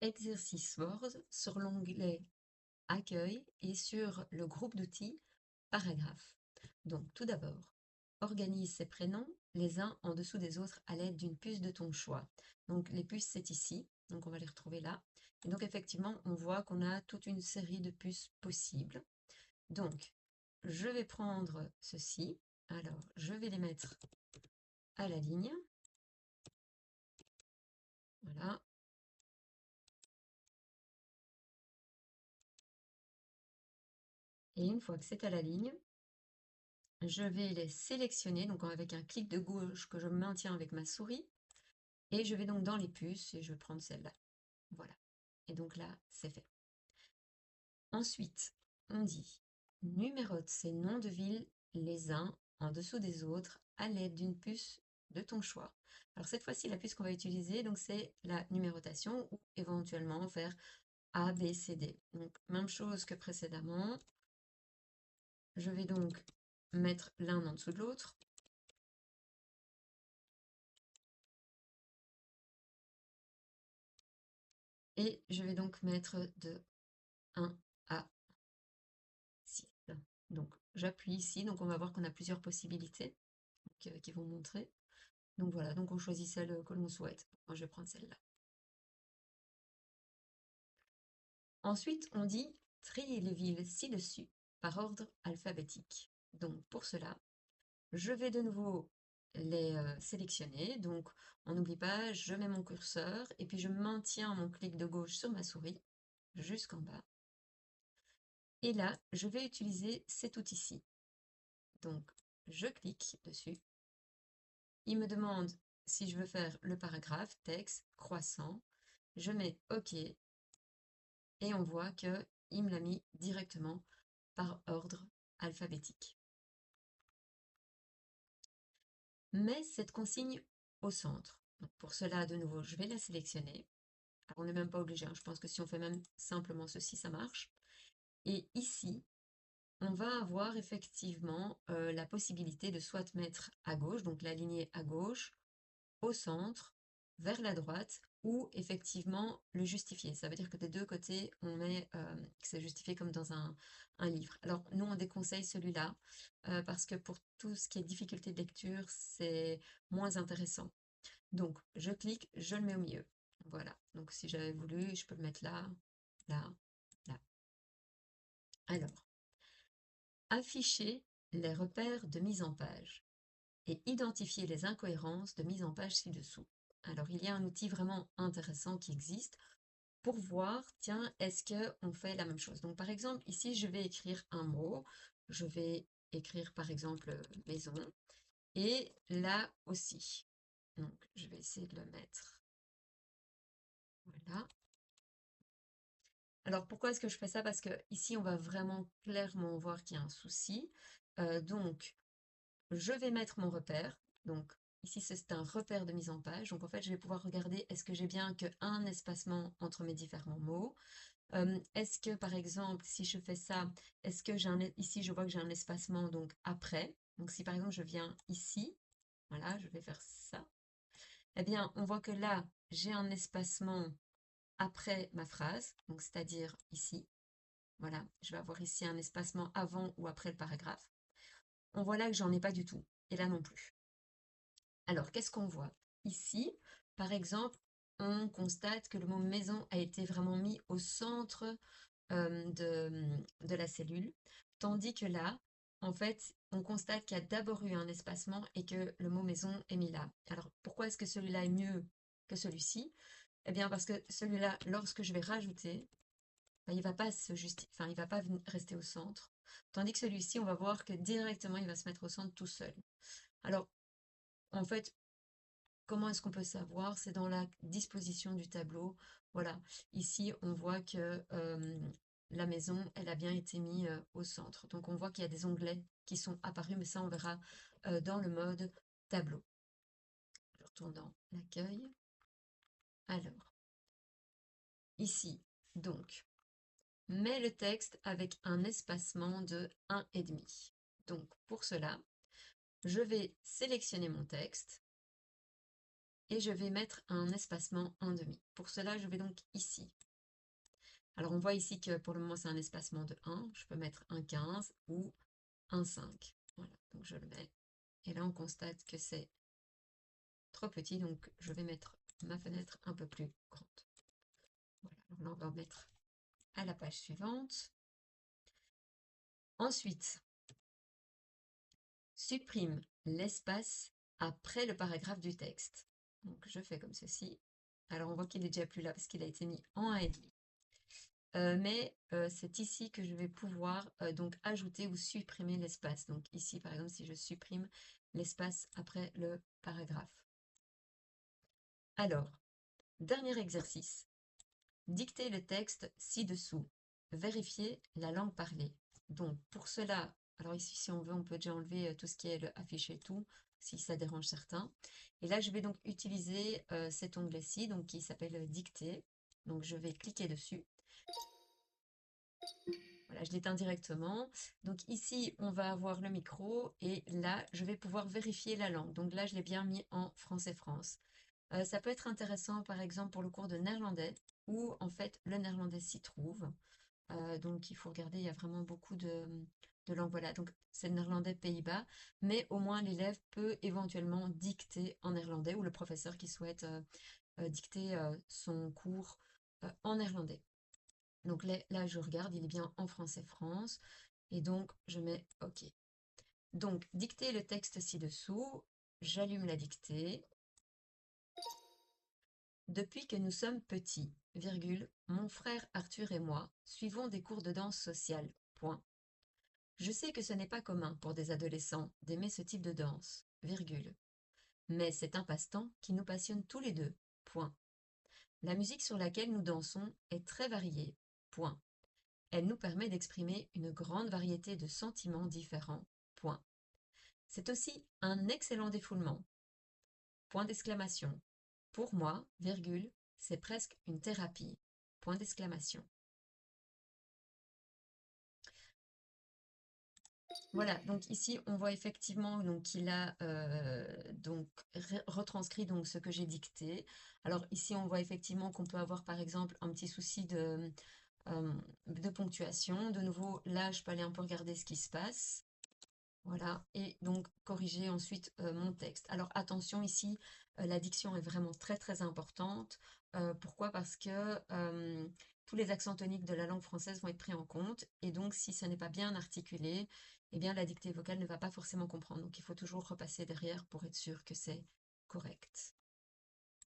exercice Word sur l'onglet Accueil et sur le groupe d'outils Paragraphe. Donc tout d'abord, organise ces prénoms les uns en dessous des autres à l'aide d'une puce de ton choix. Donc les puces, c'est ici, donc on va les retrouver là. Et donc effectivement, on voit qu'on a toute une série de puces possibles. Donc, je vais prendre ceci. Alors, je vais les mettre à la ligne. Voilà. Et une fois que c'est à la ligne, je vais les sélectionner, donc avec un clic de gauche que je maintiens avec ma souris. Et je vais donc dans les puces et je vais prendre celle-là. Voilà. Et donc là, c'est fait. Ensuite, on dit numérote ces noms de villes les uns en dessous des autres à l'aide d'une puce de ton choix. Alors cette fois-ci, la puce qu'on va utiliser, donc c'est la numérotation ou éventuellement faire A, B, C, D. Donc même chose que précédemment. Je vais donc mettre l'un en dessous de l'autre. Et je vais donc mettre de 1 à 6. Donc j'appuie ici, donc on va voir qu'on a plusieurs possibilités qui vont montrer. Donc voilà, donc on choisit celle que l'on souhaite. Moi je vais prendre celle-là. Ensuite, on dit trier les villes ci-dessus par ordre alphabétique. Donc pour cela, je vais de nouveau les sélectionner. Donc on n'oublie pas, je mets mon curseur et puis je maintiens mon clic de gauche sur ma souris jusqu'en bas. Et là, je vais utiliser cet outil-ci. Donc je clique dessus. Il me demande si je veux faire le paragraphe, texte, croissant. Je mets OK et on voit qu'il me l'a mis directement par ordre alphabétique. Mets cette consigne au centre. Donc pour cela, de nouveau, je vais la sélectionner. Alors, on n'est même pas obligé, hein. Je pense que si on fait même simplement ceci, ça marche. Et ici, on va avoir effectivement la possibilité de soit mettre à gauche, donc l'aligner à gauche, au centre, vers la droite, ou effectivement le justifier. Ça veut dire que des deux côtés, on met que c'est justifié comme dans un livre. Alors nous, on déconseille celui-là parce que pour tout ce qui est difficulté de lecture, c'est moins intéressant. Donc je clique, je le mets au milieu. Voilà. Donc si j'avais voulu, je peux le mettre là, là, là. Alors, afficher les repères de mise en page et identifier les incohérences de mise en page ci-dessous. Alors, il y a un outil vraiment intéressant qui existe pour voir, tiens, est-ce qu'on fait la même chose? Donc, par exemple, ici, je vais écrire un mot. Je vais écrire, par exemple, maison. Et là aussi. Donc, je vais essayer de le mettre. Voilà. Alors, pourquoi est-ce que je fais ça? Parce que ici, on va vraiment clairement voir qu'il y a un souci. Donc, je vais mettre mon repère. Donc ici, c'est un repère de mise en page. Donc en fait, je vais pouvoir regarder est-ce que j'ai bien qu'un espacement entre mes différents mots. Est-ce que par exemple, si je fais ça, est-ce que ici, je vois que j'ai un espacement donc après. Donc si par exemple, je viens ici, voilà, je vais faire ça. Eh bien, on voit que là, j'ai un espacement après ma phrase, donc c'est-à-dire ici. Voilà, je vais avoir ici un espacement avant ou après le paragraphe. On voit là que j'en ai pas du tout, et là non plus. Alors, qu'est-ce qu'on voit? Ici, par exemple, on constate que le mot maison a été vraiment mis au centre de la cellule, tandis que là, en fait, on constate qu'il y a d'abord eu un espacement et que le mot maison est mis là. Alors, pourquoi est-ce que celui-là est mieux que celui-ci? Eh bien, parce que celui-là, lorsque je vais rajouter, ben, il va pas enfin, il va pas rester au centre, tandis que celui-ci, on va voir que directement, il va se mettre au centre tout seul. Alors, en fait, comment est-ce qu'on peut savoir? C'est dans la disposition du tableau. Voilà, ici on voit que la maison, elle a bien été mise au centre. Donc on voit qu'il y a des onglets qui sont apparus, mais ça on verra dans le mode tableau. Je retourne dans l'accueil. Alors, ici, donc, mets le texte avec un espacement de 1,5. Donc pour cela, je vais sélectionner mon texte. et je vais mettre un espacement 1,5. Pour cela, je vais donc ici. Alors on voit ici que pour le moment c'est un espacement de 1, je peux mettre un 15 ou un 5. Voilà, donc je le mets. Et là on constate que c'est trop petit, donc je vais mettre ma fenêtre un peu plus grande. Voilà, alors là on va mettre à la page suivante. Ensuite, supprime l'espace après le paragraphe du texte. Donc je fais comme ceci. Alors on voit qu'il est déjà plus là parce qu'il a été mis en 1,5. Mais c'est ici que je vais pouvoir donc ajouter ou supprimer l'espace. Donc ici par exemple si je supprime l'espace après le paragraphe. Alors, dernier exercice. Dictez le texte ci-dessous. Vérifiez la langue parlée. Donc pour cela, alors ici si on veut, on peut déjà enlever tout ce qui est le afficher tout, si ça dérange certains. Et là je vais donc utiliser cet onglet-ci, donc qui s'appelle dicter. Donc je vais cliquer dessus. Voilà, je l'éteins directement. Donc ici, on va avoir le micro et là, je vais pouvoir vérifier la langue. Donc là, je l'ai bien mis en français France. Ça peut être intéressant, par exemple, pour le cours de néerlandais, où en fait, le néerlandais s'y trouve. Donc il faut regarder, il y a vraiment beaucoup de langues. Voilà, donc c'est le néerlandais Pays-Bas, mais au moins l'élève peut éventuellement dicter en néerlandais ou le professeur qui souhaite dicter son cours en néerlandais. Donc là, je regarde, il est bien en français France. Et donc, je mets OK. Donc, dicter le texte ci-dessous. J'allume la dictée. Depuis que nous sommes petits, virgule, mon frère Arthur et moi suivons des cours de danse sociale. Point. Je sais que ce n'est pas commun pour des adolescents d'aimer ce type de danse, virgule. Mais c'est un passe-temps qui nous passionne tous les deux. Point. La musique sur laquelle nous dansons est très variée. Point. Elle nous permet d'exprimer une grande variété de sentiments différents. Point. C'est aussi un excellent défoulement. Point d'exclamation. Pour moi, virgule, c'est presque une thérapie. Point d'exclamation. Voilà, donc ici on voit effectivement donc qu'il a donc retranscrit donc ce que j'ai dicté. Alors ici on voit effectivement qu'on peut avoir par exemple un petit souci de ponctuation. De nouveau, là je peux aller un peu regarder ce qui se passe. Voilà, et donc corriger ensuite mon texte. Alors attention ici, la diction est vraiment très très importante. Pourquoi? Parce que tous les accents toniques de la langue française vont être pris en compte, et donc si ce n'est pas bien articulé, eh bien la dictée vocale ne va pas forcément comprendre. Donc il faut toujours repasser derrière pour être sûr que c'est correct.